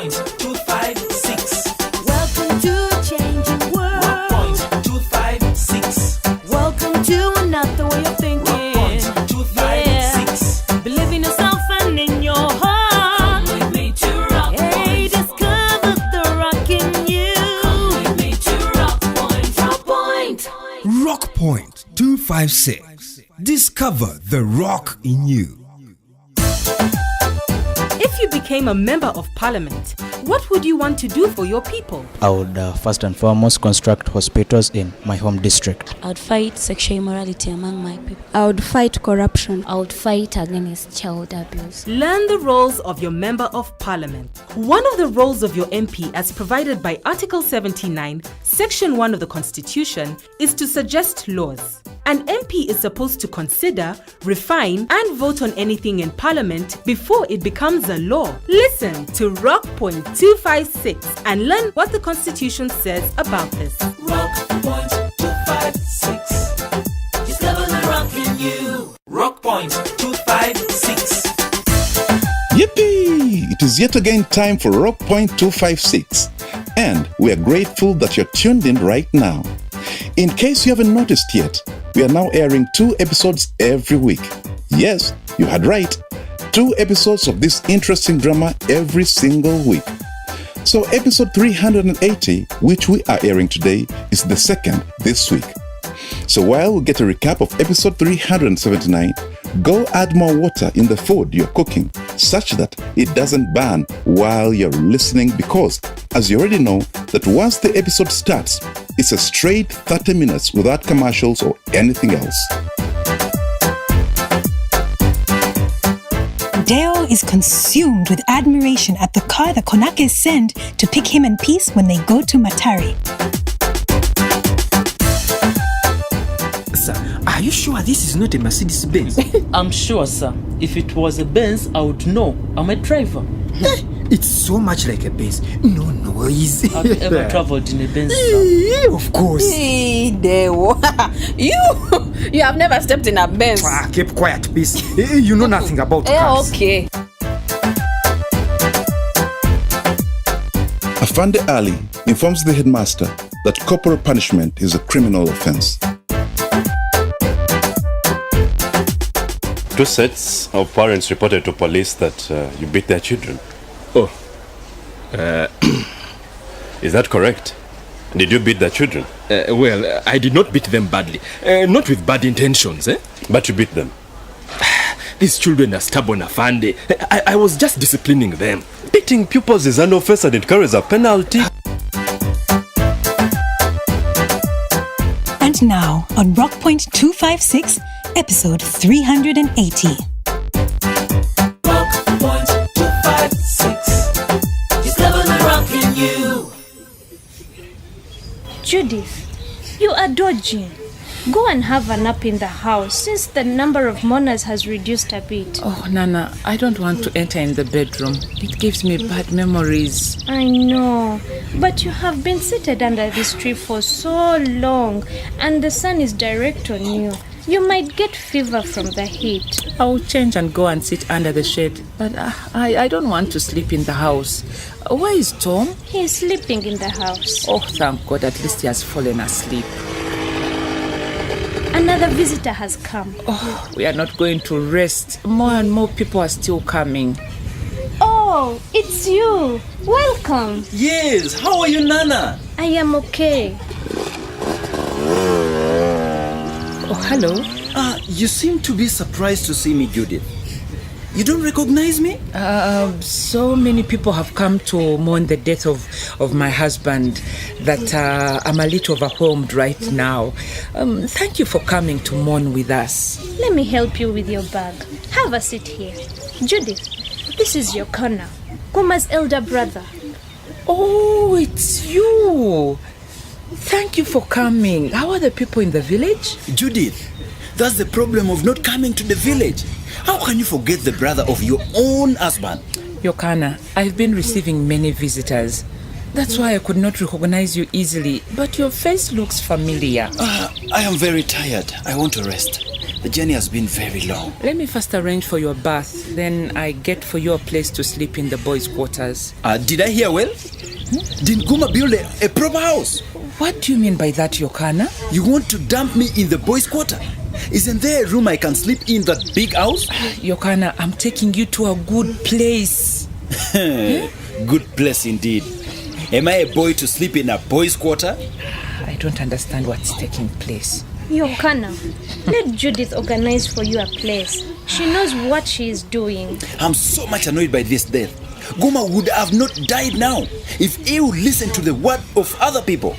point 256. Welcome to a changing world. Rock point 256. Welcome to another way of thinking. Rock point 256. Believe in yourself and in your heart. Come with me to rock Hey, point. discover the rock in you. Come with me to rock point. Rock point. Rock Point 256. Discover the rock in you. If you became a member of parliament, what would you want to do for your people? I would first and foremost construct hospitals in my home district. I would fight sexual immorality among my people. I would fight corruption. I would fight against child abuse. Learn the roles of your member of parliament. One of the roles of your MP, as provided by Article 79, Section 1 of the Constitution, is to suggest laws. An MP is supposed to consider, refine, and vote on anything in Parliament before it becomes a law. Listen to Rock Point 256 and learn what the Constitution says about this. Rock point 256. Discover the rock in you. Rock point 256. Yippee! It is yet again time for Rock Point 256, and we are grateful that you're tuned in right now. In case you haven't noticed yet, we are now airing 2 episodes every week. Yes, you heard right. 2 episodes of this interesting drama every single week. So episode 380, which we are airing today, is the second this week. So while we get a recap of episode 379, go add more water in the food you're cooking such that it doesn't burn while you're listening, because, as you already know, that once the episode starts, it's a straight 30 minutes without commercials or anything else. Deo is consumed with admiration at the car the Konakes send to pick him and Peace when they go to Matari. Sir, are you sure this is not a Mercedes-Benz? I'm sure, sir. If it was a Benz, I would know. I'm a driver. It's so much like a Benz. No noise. Have you ever traveled in a Benz, sir? Of course. Hey, Deo. You have never stepped in a Benz. Keep quiet, Peace. You know nothing about cars. Okay. Afande Ali informs the headmaster that corporal punishment is a criminal offense. 2 sets of parents reported to police that you beat their children. Oh. Is that correct? Did you beat their children? Well, I did not beat them badly. Not with bad intentions, eh? But you beat them. These children are stubborn, Afande. I was just disciplining them. Beating pupils is an offense and it carries a penalty. And now, on Rock Point 256, episode 380. Rock point 256. Discover the rock in you. Judith, you are dodging. Go and have a nap in the house since the number of mourners has reduced a bit. Oh, Nana, I don't want to enter in the bedroom. It gives me bad memories. I know, but you have been seated under this tree for so long and the sun is direct on you. You might get fever from the heat. I will change and go and sit under the shade. But I don't want to sleep in the house. Where is Tom? He is sleeping in the house. Oh, thank God, at least he has fallen asleep. Another visitor has come. Oh, we are not going to rest. More and more people are still coming. Oh, it's you. Welcome. Yes, how are you, Nana? I am okay. Oh, hello. You seem to be surprised to see me, Judith. You don't recognize me? So many people have come to mourn the death of my husband that I'm a little overwhelmed right now. Thank you for coming to mourn with us. Let me help you with your bag. Have a seat here. Judith, this is Yokana, Guma's elder brother. Oh, it's you. Thank you for coming. How are the people in the village? Judith, that's the problem of not coming to the village. How can you forget the brother of your own husband? Yokana, I've been receiving many visitors. That's why I could not recognize you easily, but your face looks familiar. I am very tired. I want to rest. The journey has been very long. Let me first arrange for your bath. Then I get for you a place to sleep in the boys' quarters. Did I hear well? Did Guma build a proper house? What do you mean by that, Yokana? You want to dump me in the boys' quarter? Isn't there a room I can sleep in that big house? Yokana, I'm taking you to a good place. Good place indeed. Am I a boy to sleep in a boys' quarter? I don't understand what's taking place. Yokana, let Judith organize for you a place. She knows what she is doing. I'm so much annoyed by this death. Guma would have not died now if he would listen to the word of other people.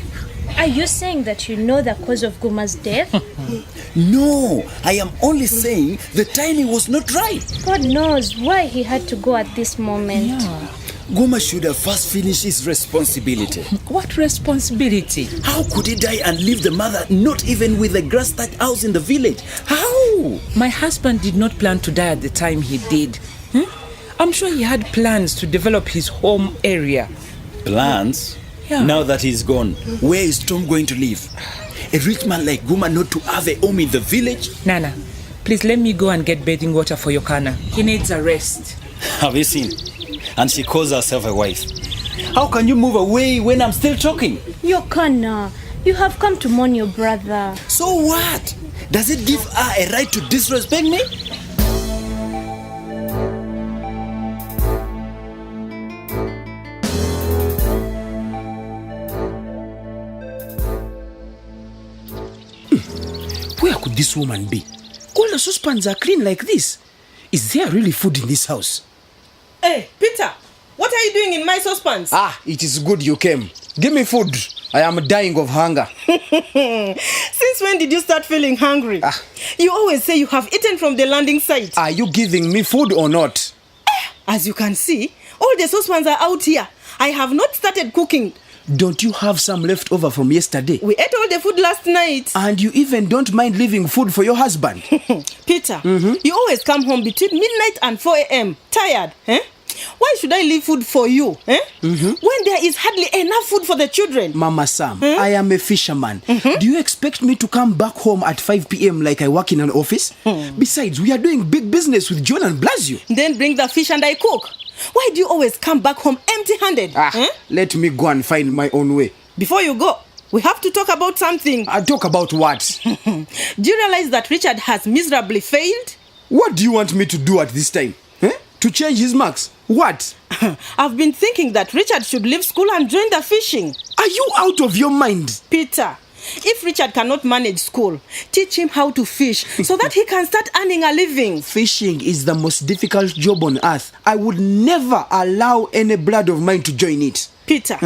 Are you saying that you know the cause of Guma's death? No, I am only saying the timing was not right. God knows why he had to go at this moment. Yeah. Guma should have first finished his responsibility. What responsibility? How could he die and leave the mother not even with a grass-thatched house in the village? How? My husband did not plan to die at the time he did. I'm sure he had plans to develop his home area. Plans? Yeah. Now that he's gone, where is Tom going to live? A rich man like Guma not to have a home in the village? Nana, please let me go and get bathing water for Yokana. He needs a rest. Have you seen? And she calls herself a wife. How can you move away when I'm still talking? Yokana, you have come to mourn your brother. So what? Does it give her a right to disrespect me? Where could this woman be? All the saucepans are clean like this. Is there really food in this house? Hey, Peter, what are you doing in my saucepans? It is good you came. Give me food. I am dying of hunger. Since when did you start feeling hungry? You always say you have eaten from the landing site. Are you giving me food or not? As you can see, all the saucepans are out here. I have not started cooking. Don't you have some left over from yesterday? We ate all the food last night. And you even don't mind leaving food for your husband? Peter, you always come home between midnight and 4 a.m. tired. Why should I leave food for you? When there is hardly enough food for the children. Mama Sam, I am a fisherman. Do you expect me to come back home at 5 p.m. like I work in an office? Besides, we are doing big business with John and Blasio. Then bring the fish and I cook. Why do you always come back home empty-handed? Let me go and find my own way. Before you go, we have to talk about something. Talk about what? Do you realize that Richard has miserably failed? What do you want me to do at this time? To change his marks? What? I've been thinking that Richard should leave school and join the fishing. Are you out of your mind? Peter, if Richard cannot manage school, teach him how to fish so that he can start earning a living. Fishing is the most difficult job on earth. I would never allow any blood of mine to join it. Peter,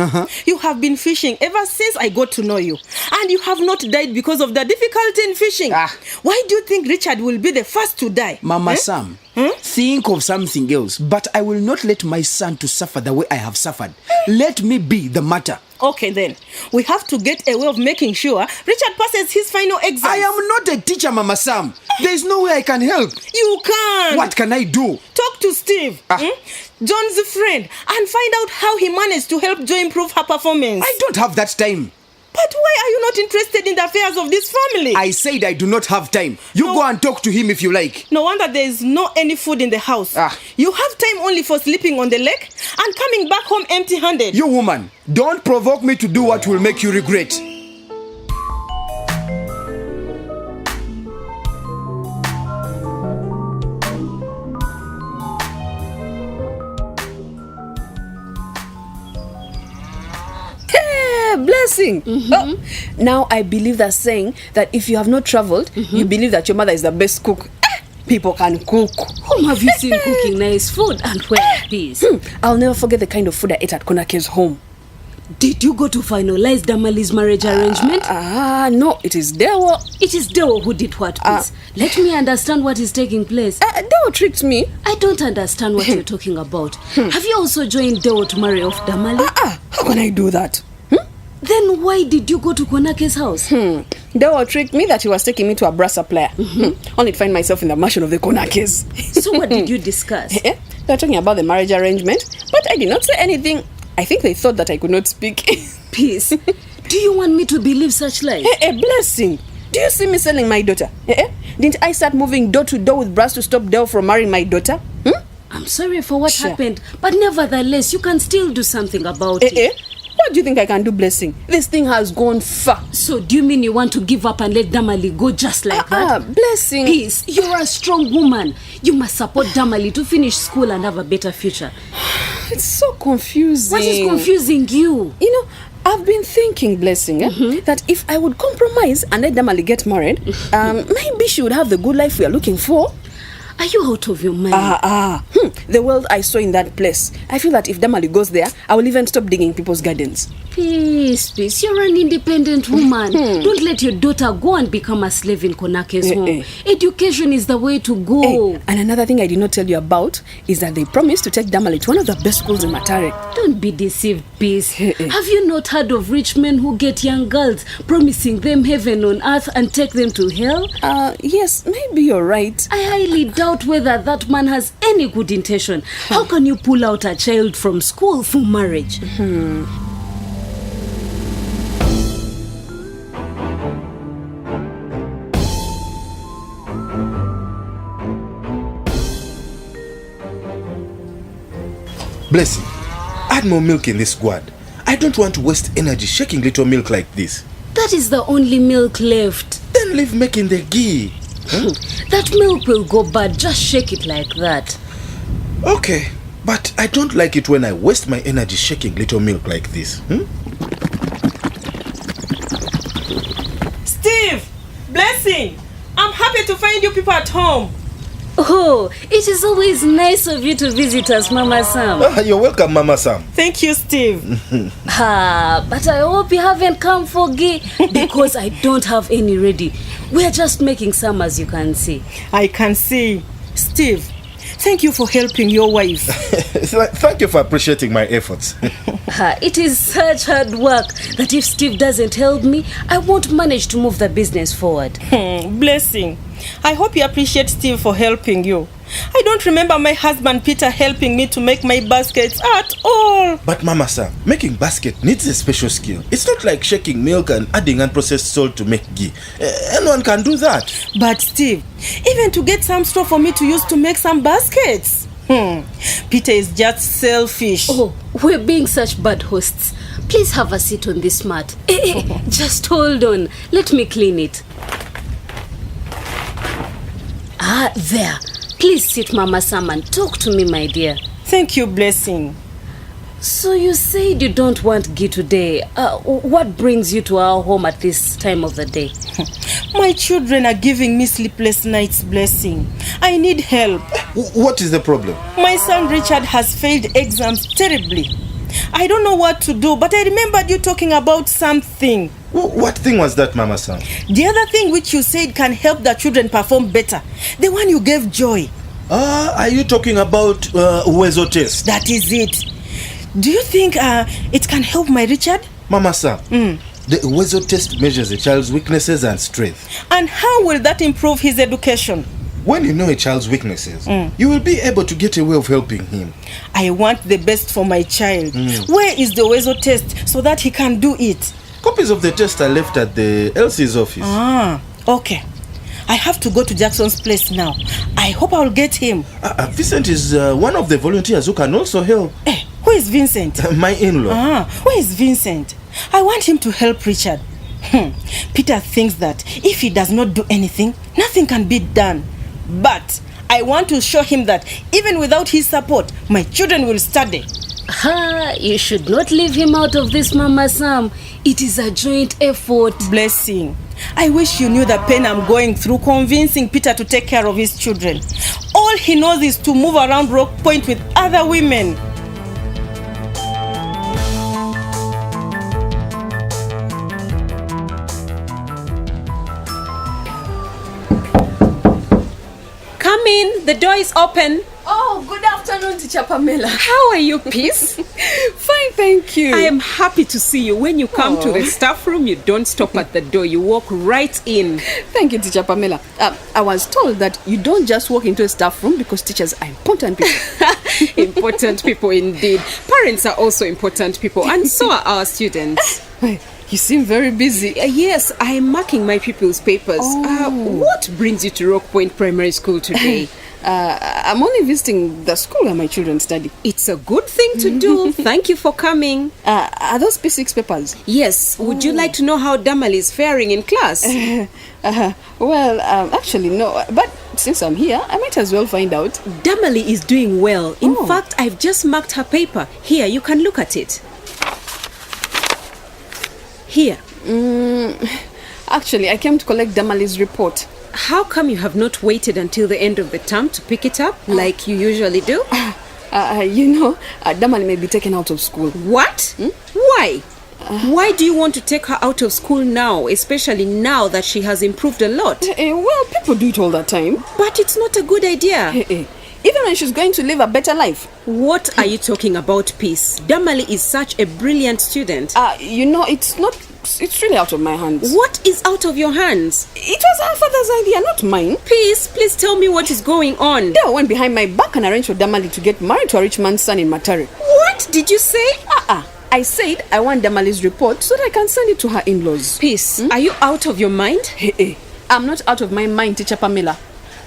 you have been fishing ever since I got to know you. And you have not died because of the difficulty in fishing. Why do you think Richard will be the first to die? Mama Sam, think of something else. But I will not let my son to suffer the way I have suffered. Let me be the matter. Okay then, we have to get a way of making sure Richard passes his final exam. I am not a teacher, Mama Sam. There is no way I can help. You can. What can I do? Talk to Steve, John's friend, and find out how he managed to help Jo improve her performance. I don't have that time. But why are you not interested in the affairs of this family? I said I do not have time. You go and talk to him if you like. No wonder there is no any food in the house. You have time only for sleeping on the lake and coming back home empty-handed. You woman, don't provoke me to do what will make you regret. Blessing. Now I believe that saying that if you have not traveled, you believe that your mother is the best cook. People can cook. Whom have you seen cooking nice food and where peace? I'll never forget the kind of food I ate at Konake's home. Did you go to finalize Damali's marriage arrangement? No, it is Dewo. It is Dewo who did what, please? Let me understand what is taking place. Dewo tricked me. I don't understand what you're talking about. Have you also joined Dewo to marry off Damali? How can I do that? Then why did you go to Konake's house? Dewo tricked me that he was taking me to a brass supplier. Only to find myself in the mansion of the Konakes. So what did you discuss? They were talking about the marriage arrangement, but I did not say anything. I think they thought that I could not speak. Peace. Do you want me to believe such lies? A blessing. Do Do you see me selling my daughter? Didn't I start moving door to door with brass to stop Dale from marrying my daughter? I'm sorry for what happened, but nevertheless, you can still do something about it. What do you think I can do, Blessing? This thing has gone far. So do you mean you want to give up and let Damali go just like that? Blessing. Peace, you're a strong woman. You must support Damali to finish school and have a better future. It's so confusing. What is confusing you? You know, I've been thinking, Blessing, that if I would compromise and let Damali get married, maybe she would have the good life we are looking for. Are you out of your mind? The world I saw in that place. I feel that if Damali goes there, I will even stop digging people's gardens. Peace. You're an independent woman. Don't let your daughter go and become a slave in Konake's home. Education is the way to go. And another thing I did not tell you about is that they promised to take Damali to one of the best schools in Matare. Don't be deceived, Peace. Have you not heard of rich men who get young girls, promising them heaven on earth and take them to hell? Yes, maybe you're right. I highly doubt whether that man has any good intention. How can you pull out a child from school for marriage? Blessing, add more milk in this guad. I don't want to waste energy shaking little milk like this. That is the only milk left. Then leave making the ghee. That milk will go bad. Just shake it like that. Okay, but I don't like it when I waste my energy shaking little milk like this. Steve! Blessing! I'm happy to find you people at home. Oh, it is always nice of you to visit us, Mama Sam. You're welcome, Mama Sam. Thank you, Steve. But I hope you haven't come for ghee because I don't have any ready. We're just making some, as you can see. I can see. Steve, thank you for helping your wife. Thank you for appreciating my efforts. It is such hard work that if Steve doesn't help me, I won't manage to move the business forward. Blessing. I hope you appreciate Steve for helping you. I don't remember my husband Peter helping me to make my baskets at all. But Mama Sam, making basket needs a special skill. It's not like shaking milk and adding unprocessed salt to make ghee. Anyone can do that. But Steve, even to get some straw for me to use to make some baskets. Peter is just selfish. Oh, we're being such bad hosts. Please have a seat on this mat. Just hold on. Let me clean it. There. Please sit, Mama Sam, and talk to me, my dear. Thank you, Blessing. So you said you don't want ghee today. What brings you to our home at this time of the day? My children are giving me sleepless nights, Blessing. I need help. What is the problem? My son Richard has failed exams terribly. I don't know what to do, but I remembered you talking about something. What thing was that, Mama Sam? The other thing which you said can help the children perform better. The one you gave Joy. Are you talking about Uwezo test? That is it. Do you think it can help my Richard? Mama Sam, the Uwezo test measures a child's weaknesses and strength. And how will that improve his education? When you know a child's weaknesses, you will be able to get a way of helping him. I want the best for my child. Where is the Uwezo test so that he can do it? Copies of the test are left at the LC's office. Okay. I have to go to Jackson's place now. I hope I'll get him. Vincent is one of the volunteers who can also help. Who is Vincent? My in-law. Where is Vincent? I want him to help Richard. Peter thinks that if he does not do anything, nothing can be done. But I want to show him that even without his support, my children will study. You should not leave him out of this, Mama Sam. It is a joint effort. Blessing. I wish you knew the pain I'm going through convincing Peter to take care of his children. All he knows is to move around Rock Point with other women. Come in, the door is open. Oh, good afternoon, Teacher Pamela. How are you, Peace? Fine, thank you. I am happy to see you. When you come to the staff room, you don't stop at the door. You walk right in. Thank you, Teacher Pamela. I was told that you don't just walk into a staff room because teachers are important people. Important people indeed. Parents are also important people, and so are our students. You seem very busy. Yes, I am marking my pupils' papers. What brings you to Rock Point Primary School today? I'm only visiting the school where my children study. It's a good thing to do. Thank you for coming. Are those P6 papers? Yes. Would you like to know how Damal is faring in class? Actually, no. But since I'm here, I might as well find out. Damali is doing well. In fact, I've just marked her paper. Here, you can look at it. Here. Actually, I came to collect Damali's report. How come you have not waited until the end of the term to pick it up, like you usually do? Damali may be taken out of school. What? Why? Why do you want to take her out of school now, especially now that she has improved a lot? Well, people do it all the time. But it's not a good idea. Even when she's going to live a better life. What are you talking about, Peace? Damali is such a brilliant student. It's really out of my hands. What is out of your hands? It was our father's idea, not mine. Peace, please tell me what is going on. They went behind my back and arranged for Damali to get married to a rich man's son in Matare. What did you say? I said I want Damali's report so that I can send it to her in-laws. Peace, are you out of your mind? I'm not out of my mind, Teacher Pamela.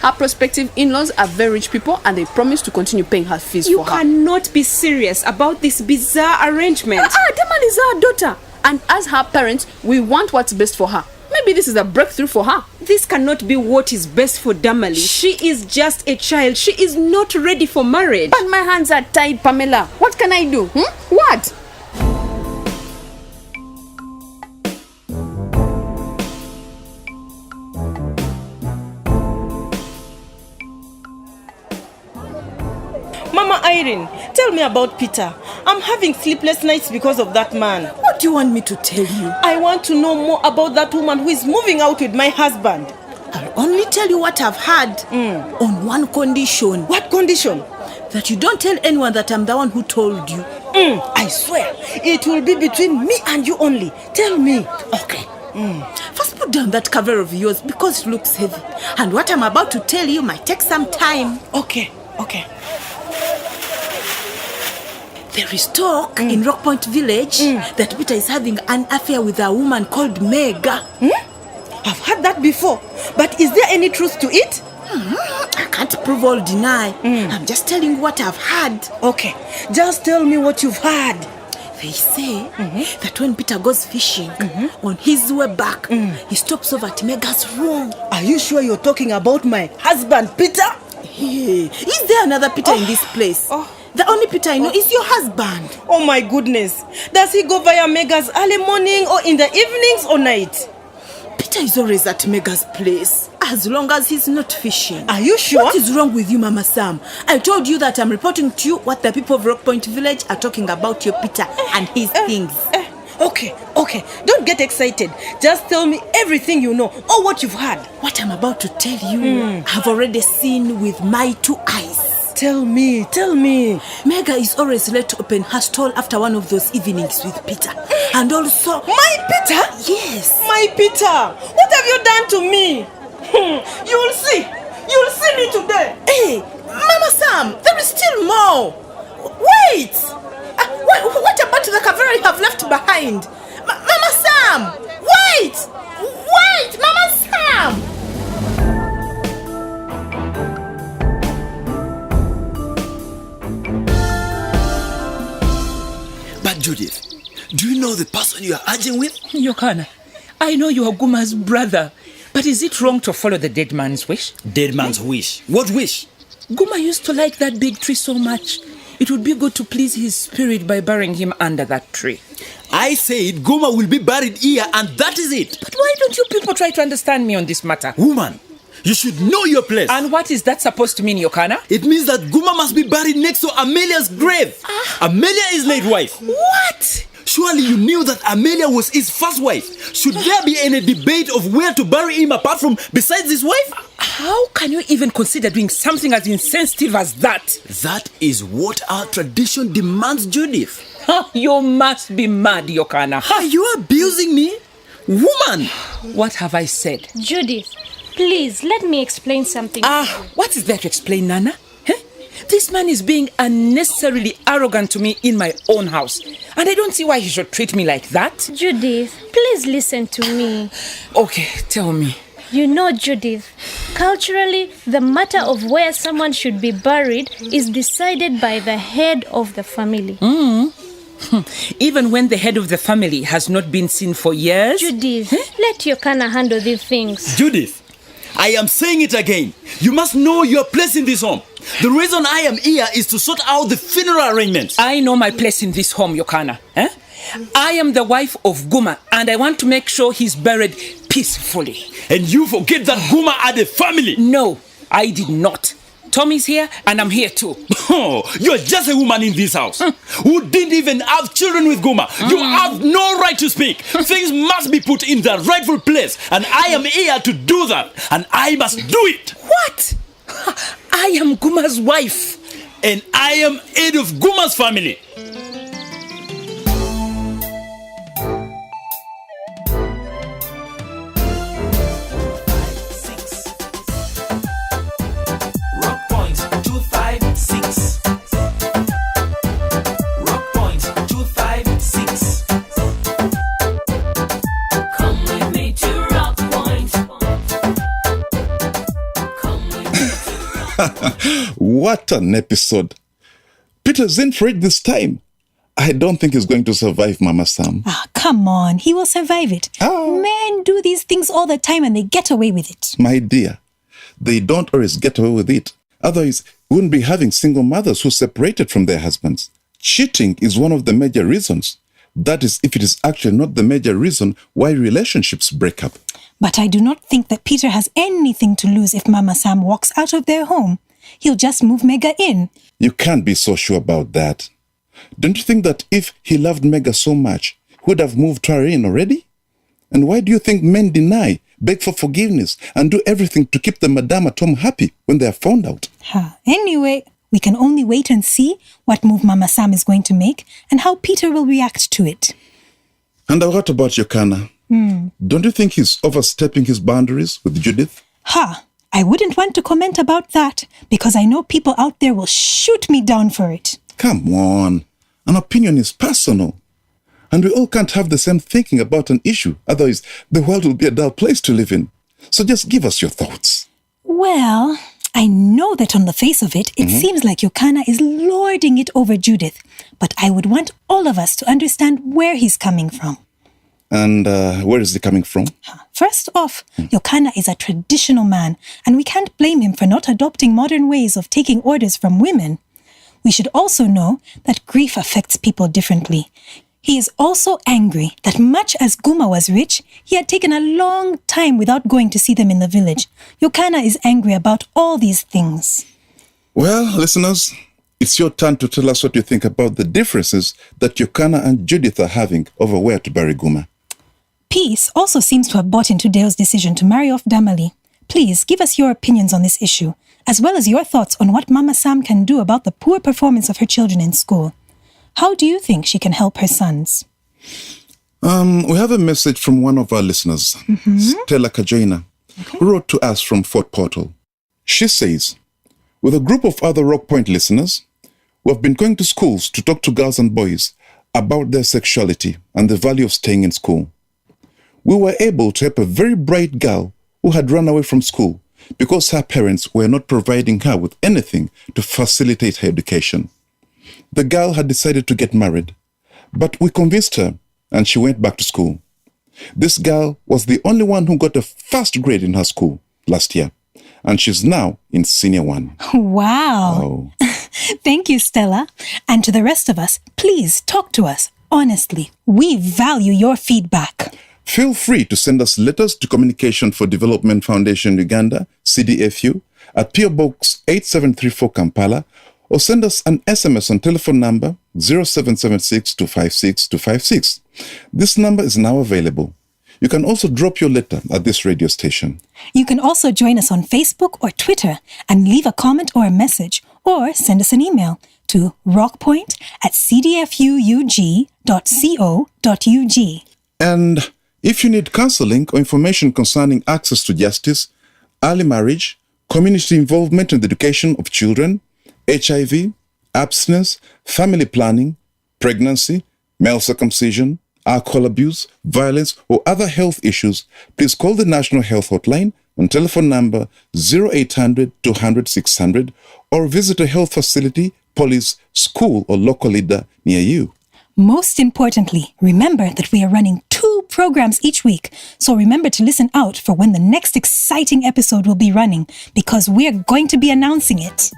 Her prospective in-laws are very rich people and they promise to continue paying her fees for her. You cannot be serious about this bizarre arrangement. Damali is our daughter. And as her parents, we want what's best for her. Maybe this is a breakthrough for her. This cannot be what is best for Damali. She is just a child. She is not ready for marriage. But my hands are tied, Pamela. What can I do? What? Mama Irene, tell me about Peter. I'm having sleepless nights because of that man. What do you want me to tell you? I want to know more about that woman who is moving out with my husband. I'll only tell you what I've had on one condition. What condition? That you don't tell anyone that I'm the one who told you. I swear, it will be between me and you only. Tell me. Okay. First put down that cover of yours because it looks heavy. And what I'm about to tell you might take some time. Okay. There is talk in Rock Point Village that Peter is having an affair with a woman called Mega. I've heard that before. But is there any truth to it? I can't prove or deny. I'm just telling you what I've heard. Okay, just tell me what you've heard. They say that when Peter goes fishing, on his way back, he stops over at Mega's room. Are you sure you're talking about my husband, Peter? Is there another Peter in this place? The only Peter I know is your husband. Oh my goodness. Does he go via Mega's early morning or in the evenings or night? Peter is always at Mega's place, as long as he's not fishing. Are you sure? What is wrong with you, Mama Sam? I told you that I'm reporting to you what the people of Rock Point Village are talking about your Peter and his things. Okay. Don't get excited. Just tell me everything you know or what you've heard. What I'm about to tell you, I've already seen with my 2 eyes. Tell me. Mega is always late to open her stall after one of those evenings with Peter. And also... My Peter? Yes. My Peter. What have you done to me? You'll see me today. Hey, Mama Sam, there is still more. Wait. What about the cover you have left behind? Mama Sam, wait, Mama Sam. But Judith, do you know the person you are arguing with? Yokana, I know you are Guma's brother, but is it wrong to follow the dead man's wish? Dead man's wish? What wish? Guma used to like that big tree so much. It would be good to please his spirit by burying him under that tree. I said Guma will be buried here and that is it. But why don't you people try to understand me on this matter? Woman, you should know your place. And what is that supposed to mean, Yokana? It means that Guma must be buried next to Amelia's grave. Amelia is late wife. What? Surely you knew that Amelia was his first wife. Should there be any debate of where to bury him apart from besides his wife? How can you even consider doing something as insensitive as that? That is what our tradition demands, Judith. You must be mad, Yokana. Are you abusing me? Woman! What have I said? Judith, please, let me explain something. What is there to explain, Nana? This man is being unnecessarily arrogant to me in my own house. And I don't see why he should treat me like that. Judith, please listen to me. Okay, tell me. You know, Judith, culturally, the matter of where someone should be buried is decided by the head of the family. Even when the head of the family has not been seen for years? Judith, let Yokana handle these things. Judith, I am saying it again. You must know your place in this home. The reason I am here is to sort out the funeral arrangements. I know my place in this home, Yokana. I am the wife of Guma, and I want to make sure he's buried peacefully. And you forget that Guma had a family. No, I did not. Tommy's here, and I'm here too. Oh, you're just a woman in this house who didn't even have children with Guma. You have no right to speak. Things must be put in their rightful place, and I am here to do that, and I must do it. What? I am Guma's wife. And I am head of Guma's family. What an episode. Peter's in for it this time. I don't think he's going to survive Mama Sam. Come on, he will survive it. Men do these things all the time and they get away with it. My dear, they don't always get away with it. Otherwise, we wouldn't be having single mothers who separated from their husbands. Cheating is one of the major reasons. That is, if it is actually not the major reason why relationships break up. But I do not think that Peter has anything to lose if Mama Sam walks out of their home. He'll just move Mega in. You can't be so sure about that. Don't you think that if he loved Mega so much, he would have moved to Irene already? And why do you think men deny, beg for forgiveness, and do everything to keep the madame at home happy when they are found out? Anyway, we can only wait and see what move Mama Sam is going to make and how Peter will react to it. And what about Yokana? Don't you think he's overstepping his boundaries with Judith? I wouldn't want to comment about that because I know people out there will shoot me down for it. Come on. An opinion is personal. And we all can't have the same thinking about an issue. Otherwise, the world will be a dull place to live in. So just give us your thoughts. Well, I know that on the face of it, it seems like Yokana is lording it over Judith. But I would want all of us to understand where he's coming from. And where is he coming from? First off, Yokana is a traditional man, and we can't blame him for not adopting modern ways of taking orders from women. We should also know that grief affects people differently. He is also angry that much as Guma was rich, he had taken a long time without going to see them in the village. Yokana is angry about all these things. Well, listeners, it's your turn to tell us what you think about the differences that Yokana and Judith are having over where to bury Guma. Peace also seems to have bought into Dale's decision to marry off Damali. Please give us your opinions on this issue, as well as your thoughts on what Mama Sam can do about the poor performance of her children in school. How do you think she can help her sons? We have a message from one of our listeners, Stella Kajoina, who wrote to us from Fort Portal. She says, with a group of other Rock Point listeners, we have been going to schools to talk to girls and boys about their sexuality and the value of staying in school. We were able to help a very bright girl who had run away from school because her parents were not providing her with anything to facilitate her education. The girl had decided to get married, but we convinced her and she went back to school. This girl was the only one who got a first grade in her school last year, and she's now in senior 1. Wow. Thank you, Stella. And to the rest of us, please talk to us honestly. We value your feedback. Feel free to send us letters to Communication for Development Foundation Uganda, CDFU, at PO Box 8734 Kampala, or send us an SMS on telephone number 0776 256 256. This number is now available. You can also drop your letter at this radio station. You can also join us on Facebook or Twitter and leave a comment or a message, or send us an email to rockpoint@cdfuu.co.ug. And if you need counseling or information concerning access to justice, early marriage, community involvement in the education of children, HIV, abstinence, family planning, pregnancy, male circumcision, alcohol abuse, violence, or other health issues, please call the National Health Hotline on telephone number 0800 200 600 or visit a health facility, police, school, or local leader near you. Most importantly, remember that we are running 2 programs each week, so remember to listen out for when the next exciting episode will be running, because we are going to be announcing it.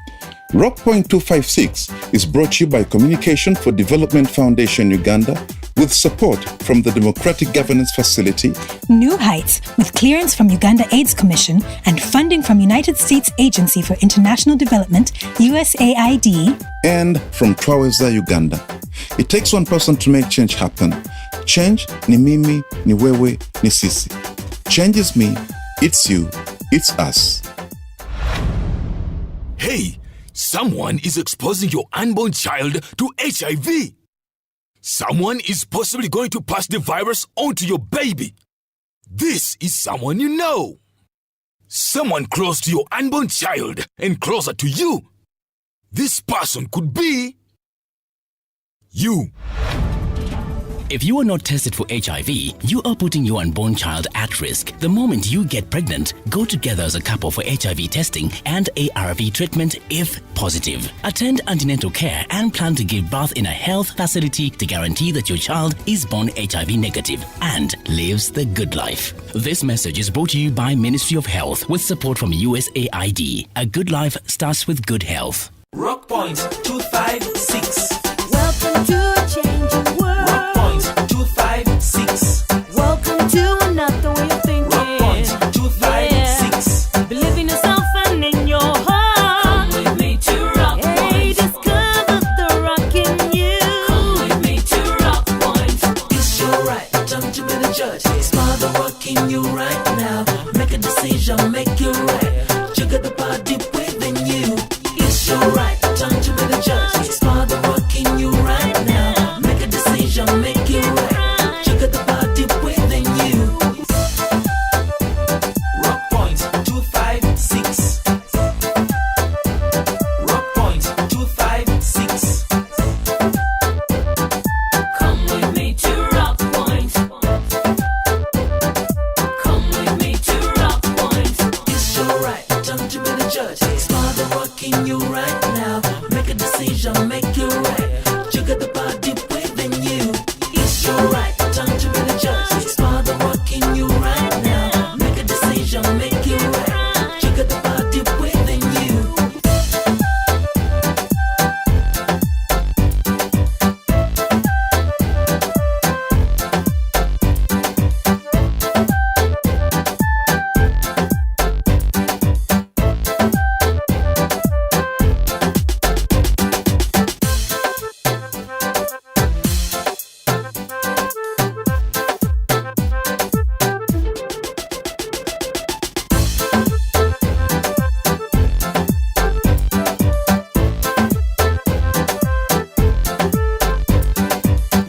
Rock Point 256 is brought to you by Communication for Development Foundation Uganda with support from the Democratic Governance Facility, New Heights with clearance from Uganda AIDS Commission and funding from United States Agency for International Development, USAID, and from Twaweza, Uganda. It takes one person to make change happen. Change ni mimi, ni wewe, ni sisi. Change is me, it's you, it's us. Hey, someone is exposing your unborn child to HIV. Someone is possibly going to pass the virus on to your baby. This is someone you know. Someone close to your unborn child and closer to you. This person could be you. If you are not tested for HIV, you are putting your unborn child at risk. The moment you get pregnant, go together as a couple for HIV testing and ARV treatment if positive. Attend antenatal care and plan to give birth in a health facility to guarantee that your child is born HIV negative and lives the good life. This message is brought to you by Ministry of Health with support from USAID. A good life starts with good health. Rock Point 256. Welcome to a changing world. Rock Point 256. Welcome to another way of thinking. Rock Point 256. Yeah. Believe in yourself and in your heart. Come with me to Rock Hey, Point. discover the rock in you. Come with me to Rock Point. It's your right, time to be the judge. Smile the rock in you right now. Make a decision, make it right. You got the body within you. It's your right, time to be the judge. Smile the rock in you right now. Make a decision, make it right. You got the body within you. Rock Point 256. Rock Point 256. Come with me to Rock Point. Come with me to Rock Point. It's your right, time to be the judge. Smile the rock in you right now. Make a decision, make it right. You got the body within you. It's your right, time to be the judge. Smile the rock in you right now. Make a decision, make it right. You got the body within you.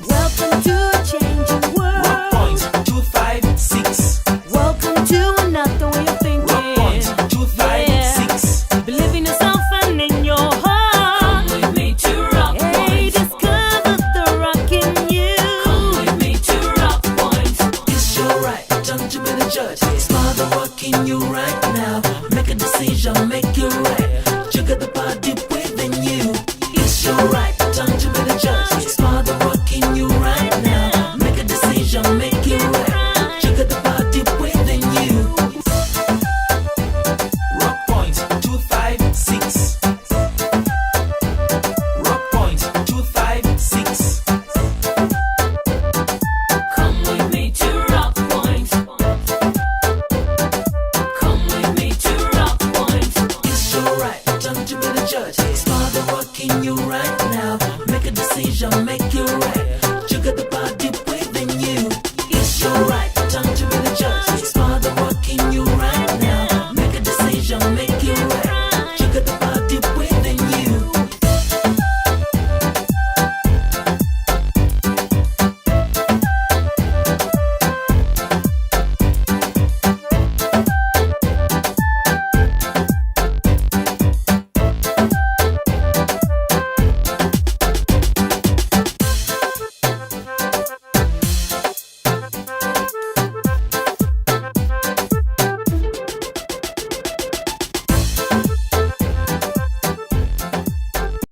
Welcome to a changing world. Rock Point 256. Welcome to another way of thinking. Rock Point 256. Yeah. Believe in yourself and in your heart. Come with me to Rock Hey, Point. discover the rock in you. Come with me to Rock Point. It's your right, time to be the judge. Smile the rock in you right now. Make a decision, make it right. You got the body within you. It's your right, time to be the judge. Smile the rock in you right now. Make a decision, make it right. You got the body within you. Rock Point 256. Rock Point 256. Come with me to Rock Point. Come with me to Rock Point. It's your right, time to be the judge. Smile the rock in you right now. Make a decision, make it right.